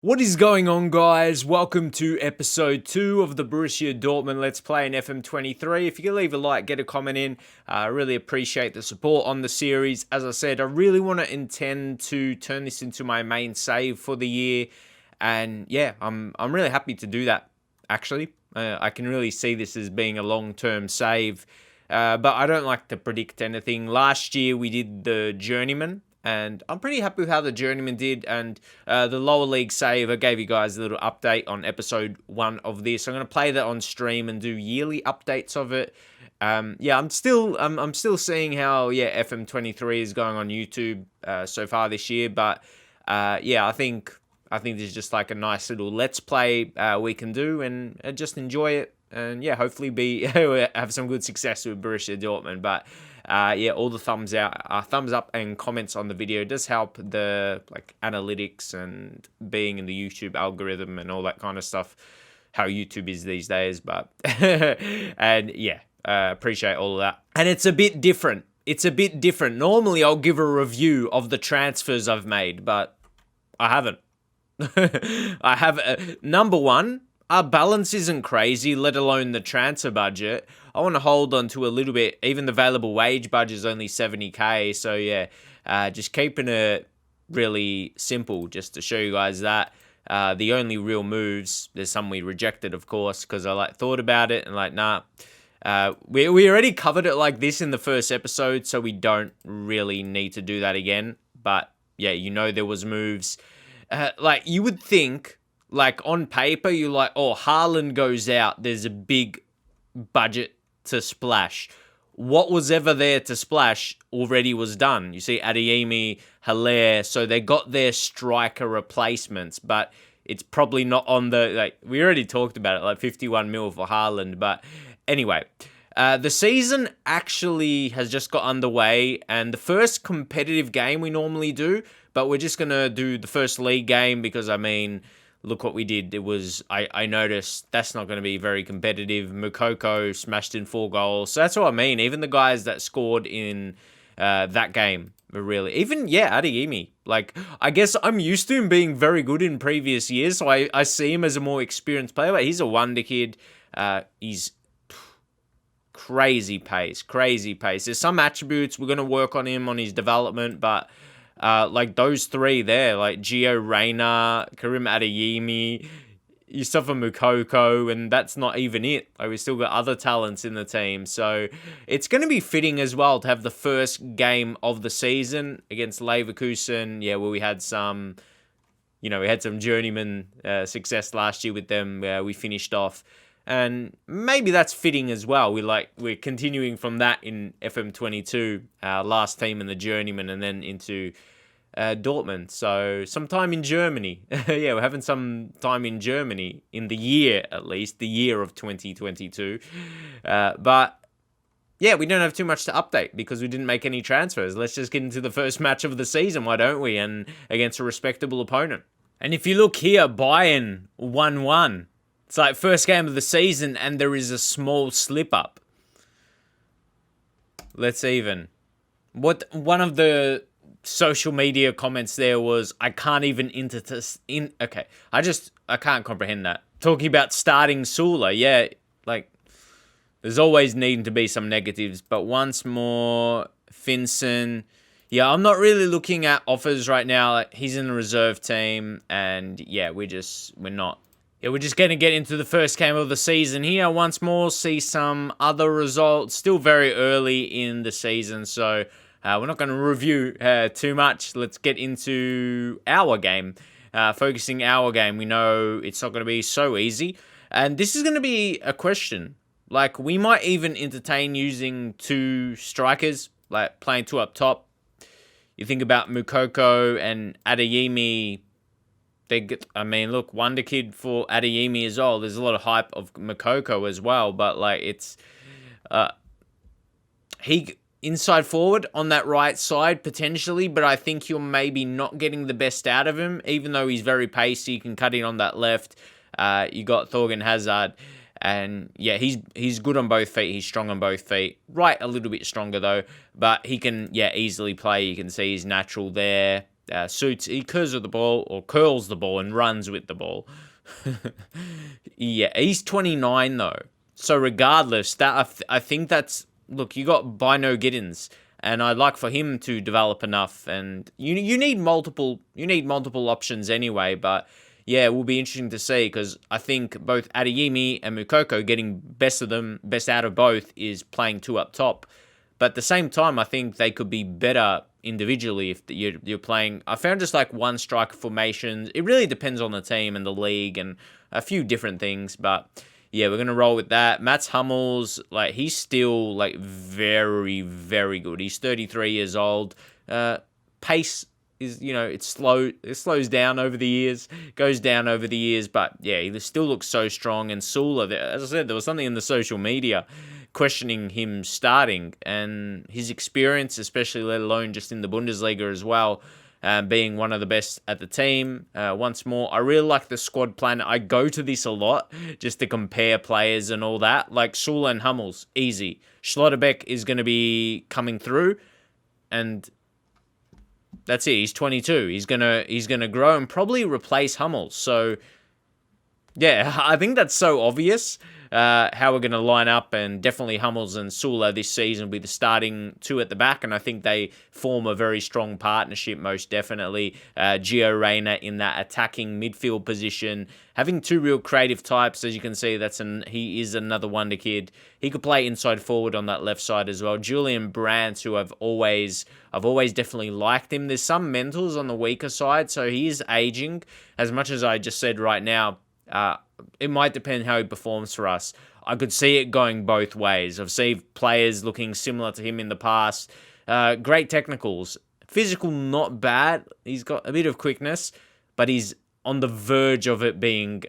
What is going on, guys? Welcome to episode 2 of the Borussia Dortmund Let's Play in FM23. If you can leave a like, get a comment in, I really appreciate the support on the series. As I said, I really want to intend to turn this into my main save for the year, and yeah, I'm really happy to do that, actually. I can really see this as being a long-term save, but I don't like to predict anything. Last year, we did the Journeyman, and I'm pretty happy with how the Journeyman did, and the lower league save, I gave you guys a little update on episode 1 of this. I'm going to play that on stream and do yearly updates of it. I'm still seeing how FM23 is going on YouTube so far this year, but I think this is just like a nice little let's play we can do and just enjoy it, and hopefully have some good success with Borussia Dortmund. But all the thumbs up and comments on the video does help the analytics and being in the YouTube algorithm and all that kind of stuff, how YouTube is these days. But appreciate all of that. And it's a bit different. Normally I'll give a review of the transfers I've made, but I haven't. I have number one, our balance isn't crazy, let alone the transfer budget. I want to hold on to a little bit. Even the available wage budget is only 70k. So just keeping it really simple, just to show you guys that the only real moves, there's some we rejected, of course, because I thought about it and nah. We already covered it like this in the first episode, so we don't really need to do that again. But yeah, there was moves. You would think, on paper, you're Haaland goes out, there's a big budget to splash. What was ever there to splash already was done. You see Adeyemi, Haller, so they got their striker replacements, but it's probably not on the, we already talked about it, 51 mil for Haaland. But anyway, the season actually has just got underway, and the first competitive game we normally do, but we're just going to do the first league game because, look what we did. It was, I noticed that's not going to be very competitive. Moukoko smashed in 4 goals. So that's what I mean. Even the guys that scored in that game were really, Adeyemi. I guess I'm used to him being very good in previous years, so I see him as a more experienced player. But he's a wonder kid. He's crazy pace. There's some attributes we're going to work on him on his development, but those 3 there, Gio Reyna, Karim Adeyemi, Yusufa Moukoko, and that's not even it. We still got other talents in the team. So it's going to be fitting as well to have the first game of the season against Leverkusen, where we had some, we had some journeyman success last year with them. We finished off. And maybe that's fitting as well. We're continuing from that in FM22, last team in the journeyman, and then into Dortmund. So some time in Germany. We're having some time in Germany in the year, at least, the year of 2022. But we don't have too much to update because we didn't make any transfers. Let's just get into the first match of the season, why don't we? And against a respectable opponent. And if you look here, Bayern 1-1. It's first game of the season, and there is a small slip-up. Let's even. One of the social media comments there was, I can't even okay, I can't comprehend that. Talking about starting Sula, there's always needing to be some negatives, but once more, Finson. I'm not really looking at offers right now. He's in the reserve team, and we're not. We're just going to get into the first game of the season here once more, see some other results. Still very early in the season, so we're not going to review too much. Let's get into our game. Focusing our game, we know it's not going to be so easy. And this is going to be a question. We might even entertain using 2 strikers, playing 2 up top. You think about Moukoko and Adeyemi. Look, wonder kid for Adeyemi as well. There's a lot of hype of Moukoko as well, but it's he inside forward on that right side potentially, but I think you're maybe not getting the best out of him, even though he's very pacey. You can cut in on that left. You got Thorgan Hazard, and he's good on both feet. He's strong on both feet. Right, a little bit stronger though, but he can easily play. You can see he's natural there. suits. He curls with the ball or curls the ball and runs with the ball. Yeah, he's 29 though. So regardless, that I think that's look. You got Bino Giddens, and I'd like for him to develop enough. And you need multiple options anyway. But yeah, it will be interesting to see because I think both Adeyemi and Mukoko getting best out of both is playing two up top. But at the same time, I think they could be better individually if you're playing. I found just like one striker formations. It really depends on the team and the league and a few different things. But yeah, we're going to roll with that. Mats Hummels, like he's still like very, very good. He's 33 years old. Pace is, it's slow. It slows down over the years, goes down over the years. But yeah, he still looks so strong. And Sula, as I said, there was something in the social media questioning him starting and his experience, especially let alone just in the Bundesliga as well, being one of the best at the team. Once more, I really like the squad plan. I go to this a lot just to compare players and all that. Like Sula and Hummels, easy. Schlotterbeck is going to be coming through, and that's it. He's 22. He's gonna grow and probably replace Hummels. So yeah, I think that's so obvious how we're going to line up, and definitely Hummels and Sula this season will be the starting two at the back, and I think they form a very strong partnership, most definitely. Gio Reyna in that attacking midfield position, having two real creative types, as you can see. He is another wonder kid. He could play inside forward on that left side as well. Julian Brandt, who I've always definitely liked him. There's some mentals on the weaker side, so he is aging. As much as I just said right now, it might depend how he performs for us. I could see it going both ways. I've seen players looking similar to him in the past. Great technicals. Physical, not bad. He's got a bit of quickness, but he's on the verge of it being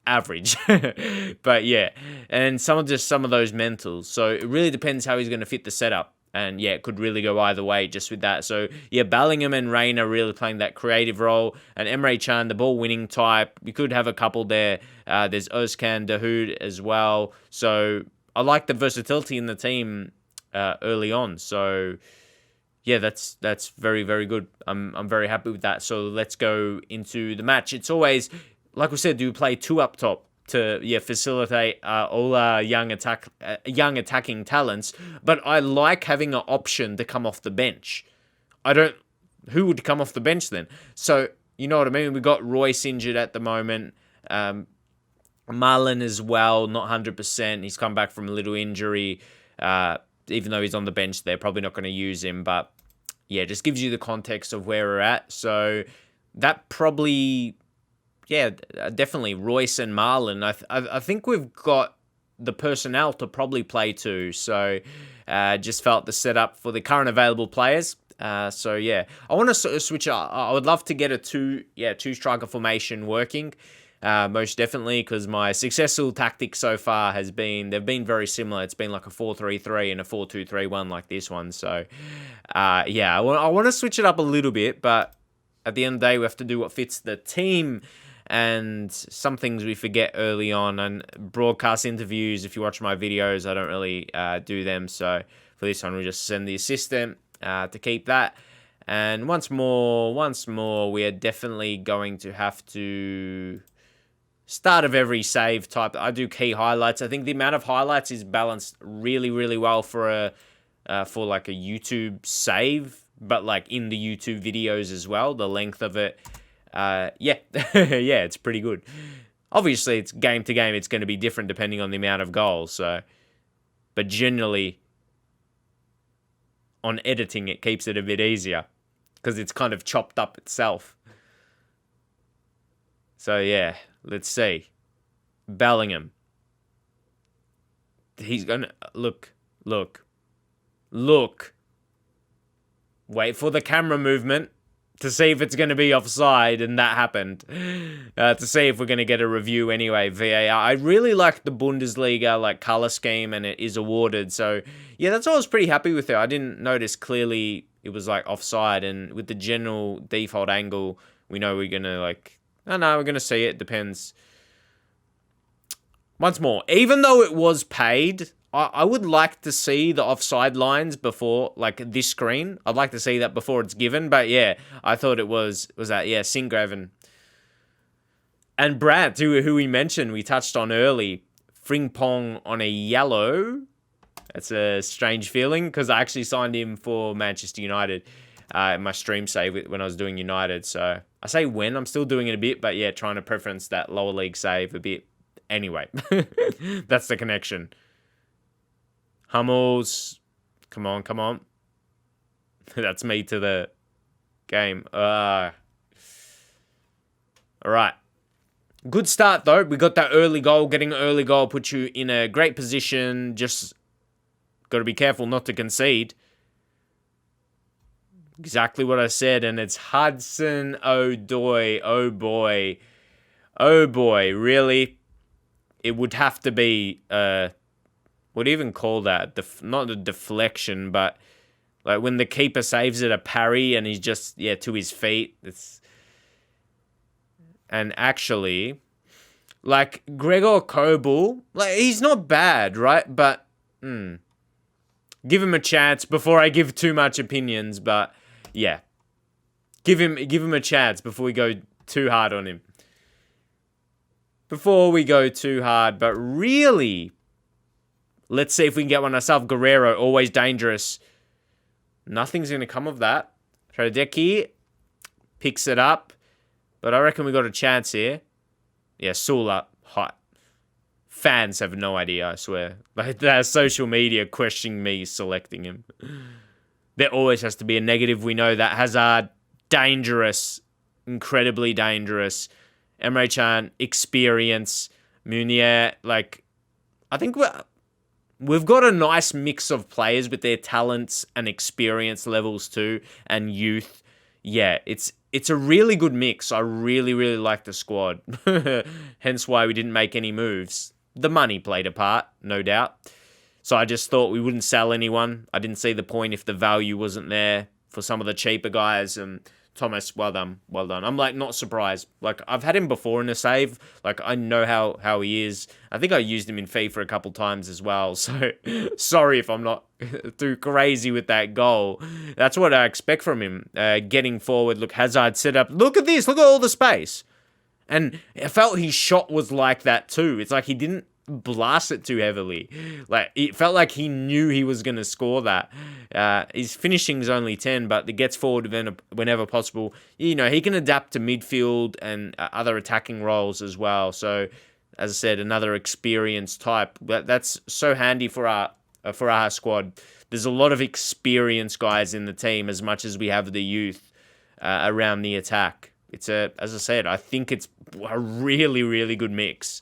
average. But yeah, and some of those mentals. So it really depends how he's going to fit the setup. And yeah, it could really go either way just with that. So yeah, Bellingham and Reyna really playing that creative role. And Emre Can, the ball-winning type. You could have a couple there. There's Özcan Dahoud as well. So I like the versatility in the team early on. So yeah, that's very, very good. I'm very happy with that. So let's go into the match. It's always, like we said, do play two up top to facilitate all our young attacking talents, but I like having an option to come off the bench. Who would come off the bench then? So you know what I mean. We got Royce injured at the moment, Marlon as well, not 100%. He's come back from a little injury, even though he's on the bench. They're probably not going to use him, but yeah, just gives you the context of where we're at. So that probably. Yeah, definitely Royce and Marlon. I think we've got the personnel to probably play two. So just felt the setup for the current available players. So yeah, I want to switch up. I would love to get a two striker formation working. Most definitely, because my successful tactics so far they've been very similar. It's been like a 4-3-3 and a 4-2-3-1 like this one. So yeah, I want to switch it up a little bit, but at the end of the day, we have to do what fits the team. And some things we forget early on, and broadcast interviews, if you watch my videos, I don't really do them. So for this one, we just send the assistant to keep that. And once more, we are definitely going to have to start of every save type. I do key highlights. I think the amount of highlights is balanced really, really well for like a YouTube save, but like in the YouTube videos as well, the length of it. Yeah, it's pretty good. Obviously, it's game to game. It's going to be different depending on the amount of goals. So, but generally, on editing, it keeps it a bit easier because it's kind of chopped up itself. So yeah, let's see. Bellingham. He's gonna look. Wait for the camera movement to see if it's going to be offside, and that happened. To see if we're going to get a review anyway, VAR. I really like the Bundesliga color scheme, and it is awarded. So yeah, that's all I was pretty happy with it. I didn't notice clearly it was offside, and with the general default angle, we know we're going to we're going to see it. Depends. Once more, even though it was paid, I would like to see the offside lines before, like, this screen. I'd like to see that before it's given. But, yeah, I thought it was that, yeah, Singgraven. And Brandt, who we mentioned, we touched on early, Frimpong on a yellow. That's a strange feeling because I actually signed him for Manchester United in my stream save when I was doing United. So I say when, I'm still doing it a bit, but yeah, trying to preference that lower league save a bit. Anyway, that's the connection. Hummels, come on. That's me to the game. All right. Good start, though. We got that early goal. Getting an early goal puts you in a great position. Just got to be careful not to concede. Exactly what I said, and it's Hudson Odoi. Oh, boy. Oh, boy. Really? It would have to be, what do you even call that? Not a deflection, but like when the keeper saves it, a parry, and he's just, to his feet. And actually, like, Gregor Kobel, like, he's not bad, right? But, give him a chance before I give too much opinions. But, yeah. Give him a chance before we go too hard on him. But really, let's see if we can get one ourselves. Guerrero, always dangerous. Nothing's going to come of that. Hradecky picks it up. But I reckon we got a chance here. Yeah, Sula, hot. Fans have no idea, I swear. Like, their social media questioning me selecting him. There always has to be a negative. We know that. Hazard, dangerous. Incredibly dangerous. Emre Can, experience. Meunier, like, I think we've got a nice mix of players with their talents and experience levels too, and youth. Yeah, it's a really good mix. I really, really like the squad. Hence why we didn't make any moves. The money played a part, no doubt. So I just thought we wouldn't sell anyone. I didn't see the point if the value wasn't there for some of the cheaper guys. And Thomas, well done. I'm like not surprised. Like I've had him before in a save. Like I know how he is. I think I used him in FIFA a couple times as well. So sorry if I'm not too crazy with that goal. That's what I expect from him. Getting forward. Look, Hazard set up. Look at this. Look at all the space. And I felt his shot was like that too. It's like he didn't blast it too heavily. Like it felt like he knew he was going to score that. His finishing's only 10, but it gets forward whenever possible. You know, he can adapt to midfield and other attacking roles as well. So, as I said, another experienced type. That's so handy for our squad. There's a lot of experienced guys in the team as much as we have the youth around the attack. As I said, I think it's a really, really good mix.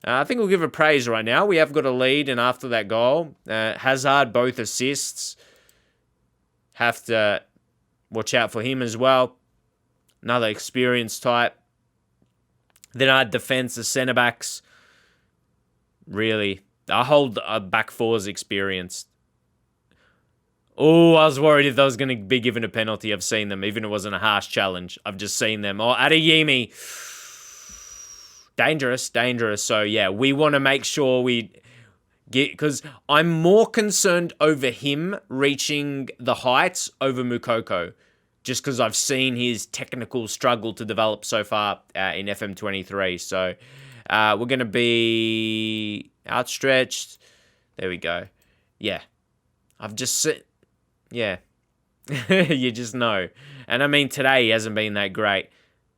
I think we'll give it praise right now. We have got a lead, and after that goal, Hazard, both assists. Have to watch out for him as well. Another experienced type. Then our defense, the centre-backs. Really, our whole back four is experienced. Oh, I was worried if they was going to be given a penalty. I've seen them, even if it wasn't a harsh challenge. I've just seen them. Oh, Adeyemi. Dangerous. So, yeah, we want to make sure we get... Because I'm more concerned over him reaching the heights over Moukoko. Just because I've seen his technical struggle to develop so far in FM23. So, we're going to be outstretched. There we go. Yeah. I've just seen... Yeah. You just know. And I mean, today he hasn't been that great.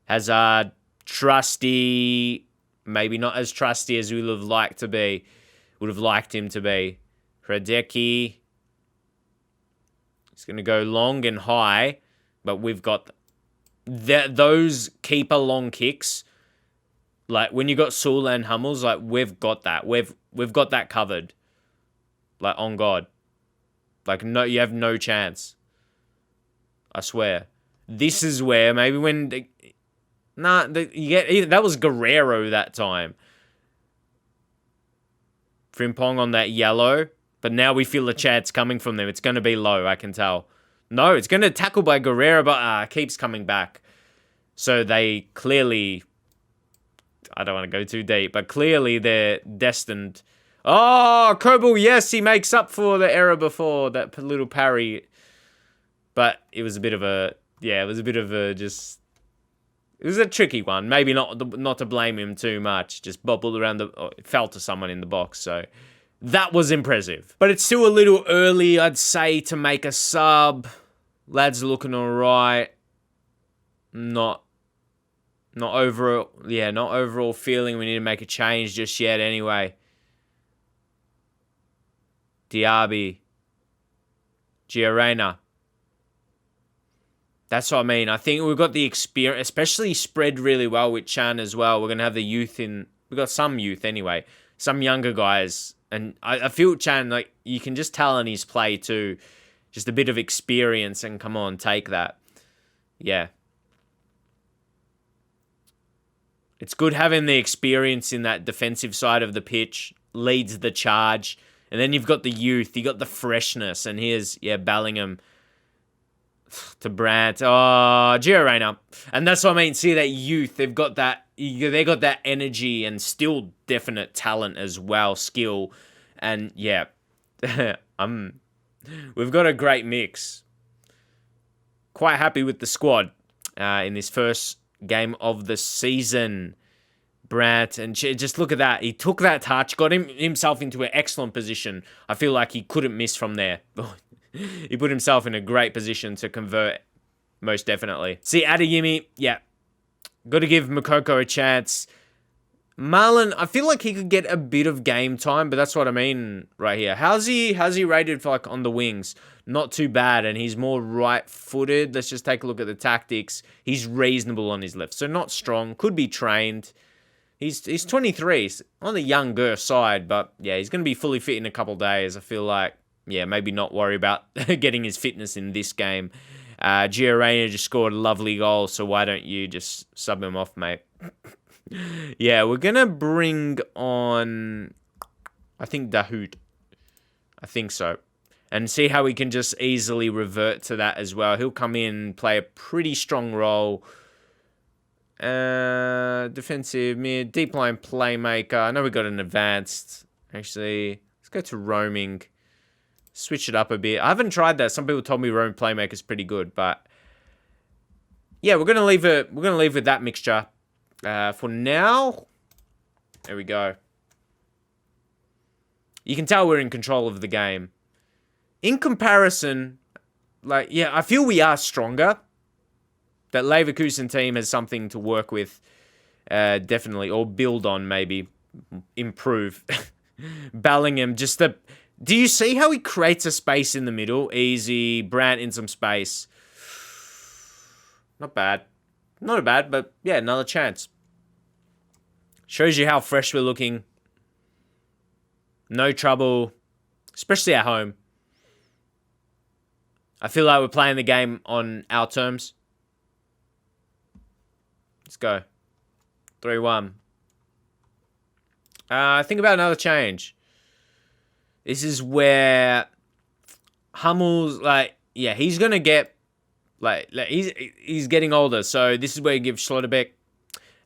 Hazard, trusty... Maybe not as trusty as we would have liked him to be. Hradecky. He's going to go long and high, but we've got those keeper long kicks. Like when you got Sula and Hummels, like we've got that. We've got that covered. Like on God. Like no, you have no chance. I swear. This is where maybe when... that was Guerrero that time. Frimpong on that yellow. But now we feel a chance coming from them. It's going to be low, I can tell. No, it's going to tackle by Guerrero, but keeps coming back. So they clearly... I don't want to go too deep, but clearly they're destined Oh, Kobel, yes, he makes up for the error before, that little parry. But it was a bit of a, it was a tricky one. Maybe not to blame him too much. Just bobbled around it fell to someone in the box. So that was impressive. But it's still a little early, I'd say, to make a sub. Lads looking all right. Not overall feeling we need to make a change just yet anyway. Diaby. Giorena. That's what I mean. I think we've got the experience, especially spread really well with Chan as well. We're going to have the youth in... We've got some youth anyway. Some younger guys. And I feel Chan, like, you can just tell in his play too. Just a bit of experience and come on, take that. Yeah. It's good having the experience in that defensive side of the pitch. Leads the charge. And then you've got the youth. You got the freshness. And here's, Bellingham to Brandt. Oh, Giorena. And that's what I mean. See that youth. They got that energy and still definite talent as well. Skill. And yeah. We've got a great mix. Quite happy with the squad in this first game of the season. Brandt, and just look at that. He took that touch, got himself into an excellent position. I feel like he couldn't miss from there. He put himself in a great position to convert, most definitely. See, Adeyemi, got to give Moukoko a chance. Marlon, I feel like he could get a bit of game time, but that's what I mean right here. How's he rated for, like, on the wings? Not too bad, and he's more right-footed. Let's just take a look at the tactics. He's reasonable on his left, so not strong. Could be trained. He's 23, he's on the younger side, but yeah, he's going to be fully fit in a couple days. I feel like, maybe not worry about getting his fitness in this game. Giorena just scored a lovely goal, so why don't you just sub him off, mate? We're going to bring on, I think, Dahoud. I think so. And see how we can just easily revert to that as well. He'll come in, play a pretty strong role. Defensive mid, deep line playmaker. I know we got an advanced. Actually, let's go to roaming. Switch it up a bit. I haven't tried that. Some people told me roaming playmaker is pretty good, but yeah, we're gonna leave it. We're gonna leave with that mixture for now. There we go. You can tell we're in control of the game. In comparison, I feel we are stronger. That Leverkusen team has something to work with, definitely, or build on, maybe, improve. Bellingham, do you see how he creates a space in the middle? Easy, Brandt in some space. Not bad. Not bad, but yeah, another chance. Shows you how fresh we're looking. No trouble, especially at home. I feel like we're playing the game on our terms. Let's go. 3-1. Think about another change. This is where Hummel's, he's going to get, he's getting older. So this is where you give Schlotterbeck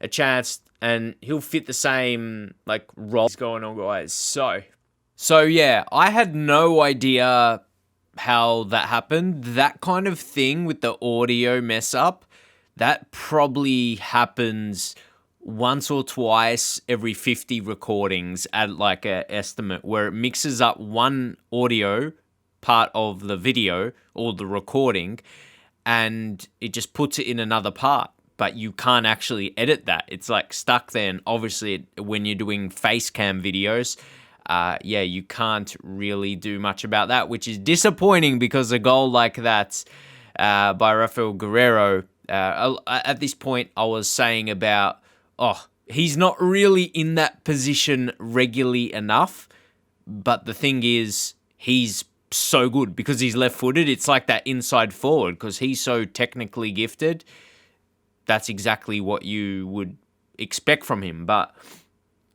a chance and he'll fit the same, role. What's going on, guys? So yeah, I had no idea how that happened. That kind of thing with the audio mess up. That probably happens once or twice every 50 recordings at an estimate where it mixes up one audio part of the video or the recording and it just puts it in another part. But you can't actually edit that. It's stuck there. And obviously when you're doing face cam videos, you can't really do much about that, which is disappointing because a goal like that by Rafael Guerrero, at this point, I was saying about, he's not really in that position regularly enough. But the thing is, he's so good because he's left-footed. It's like that inside forward because he's so technically gifted. That's exactly what you would expect from him. But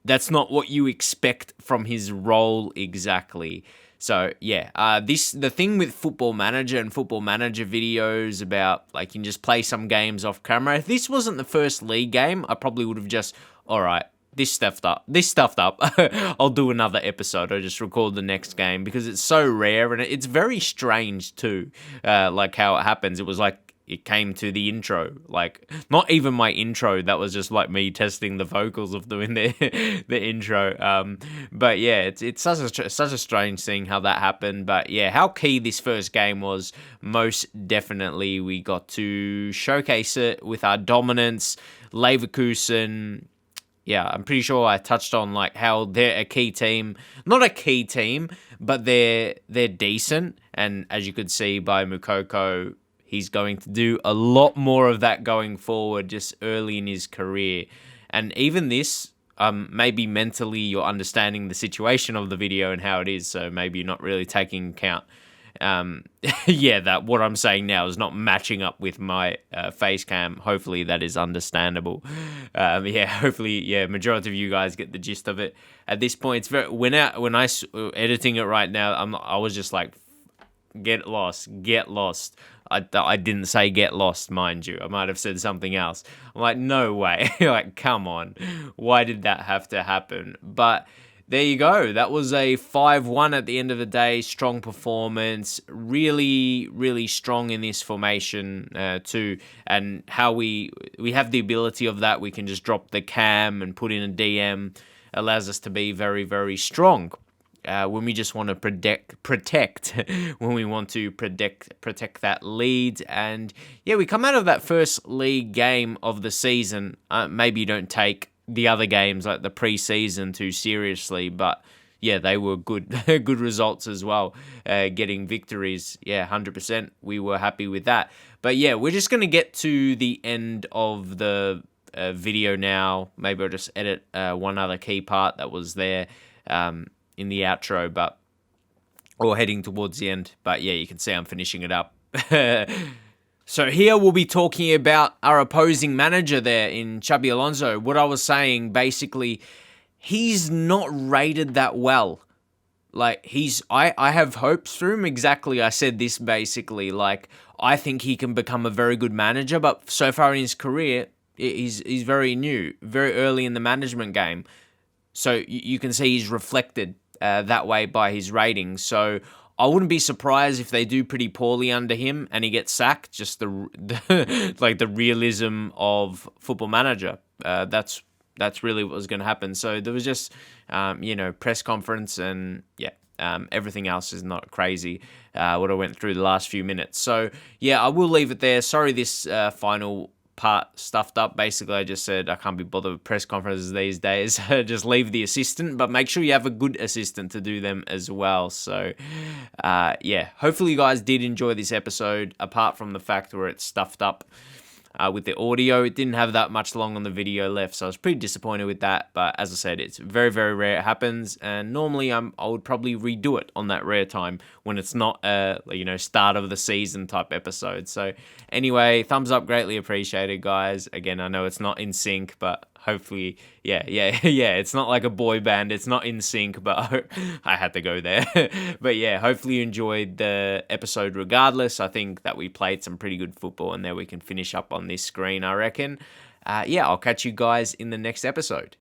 that's not what you expect from his role exactly. So, the thing with Football Manager and Football Manager videos about, you can just play some games off camera. If this wasn't the first league game, I probably would have just, all right, this stuffed up. I'll do another episode. I'll just record the next game because it's so rare and it's very strange too. Like how it happens. It was like it came to the intro, like not even my intro. That was just like me testing the vocals of doing the intro. But yeah, it's such a strange thing how that happened. But yeah, how key this first game was. Most definitely, we got to showcase it with our dominance. Leverkusen. Yeah, I'm pretty sure I touched on like how they're a key team. Not a key team, but they're decent. And as you could see by Mukoko, he's going to do a lot more of that going forward just early in his career. And even this, maybe mentally you're understanding the situation of the video and how it is, so maybe you're not really taking account. That what I'm saying now is not matching up with my face cam. Hopefully that is understandable. Hopefully, majority of you guys get the gist of it. At this point, it's very when I editing it right now, I was just like, get lost. I didn't say get lost, mind you. I might have said something else. I'm like, no way. Like, come on. Why did that have to happen? But there you go. That was a 5-1 at the end of the day. Strong performance. Really, really strong in this formation too. And how we have the ability of that. We can just drop the cam and put in a DM. Allows us to be very, very strong. When we just want to protect, when we want to protect that lead. And yeah, we come out of that first league game of the season. Maybe you don't take the other games like the pre-season too seriously, but yeah, they were good results as well. Getting victories, 100%. We were happy with that. But yeah, we're just going to get to the end of the video now. Maybe I'll just edit one other key part that was there. In the outro, or heading towards the end. But yeah, you can see I'm finishing it up. So here we'll be talking about our opposing manager there in Xabi Alonso. What I was saying, basically, he's not rated that well. Like, I have hopes for him. Exactly, I said this basically. Like, I think he can become a very good manager, but so far in his career, he's very new, very early in the management game. So you can see he's reflected that way by his ratings. So I wouldn't be surprised if they do pretty poorly under him and he gets sacked. Just the realism of Football Manager. That's really what was going to happen. So there was just press conference and everything else is not crazy. What I went through the last few minutes. So yeah, I will leave it there. Sorry, this final part stuffed up. Basically, I just said I can't be bothered with press conferences these days. Just leave the assistant, but make sure you have a good assistant to do them as well. So hopefully you guys did enjoy this episode, apart from the fact where it's stuffed up with the audio. It didn't have that much long on the video left, so I was pretty disappointed with that. But as I said, it's very, very rare it happens, and normally I would probably redo it on that rare time when it's not start of the season type episode. So anyway, thumbs up, greatly appreciated, guys. Again, I know it's not in sync, but hopefully, it's not like a boy band. It's not in sync, but I had to go there. But yeah, hopefully you enjoyed the episode regardless. I think that we played some pretty good football, and there we can finish up on this screen, I reckon. I'll catch you guys in the next episode.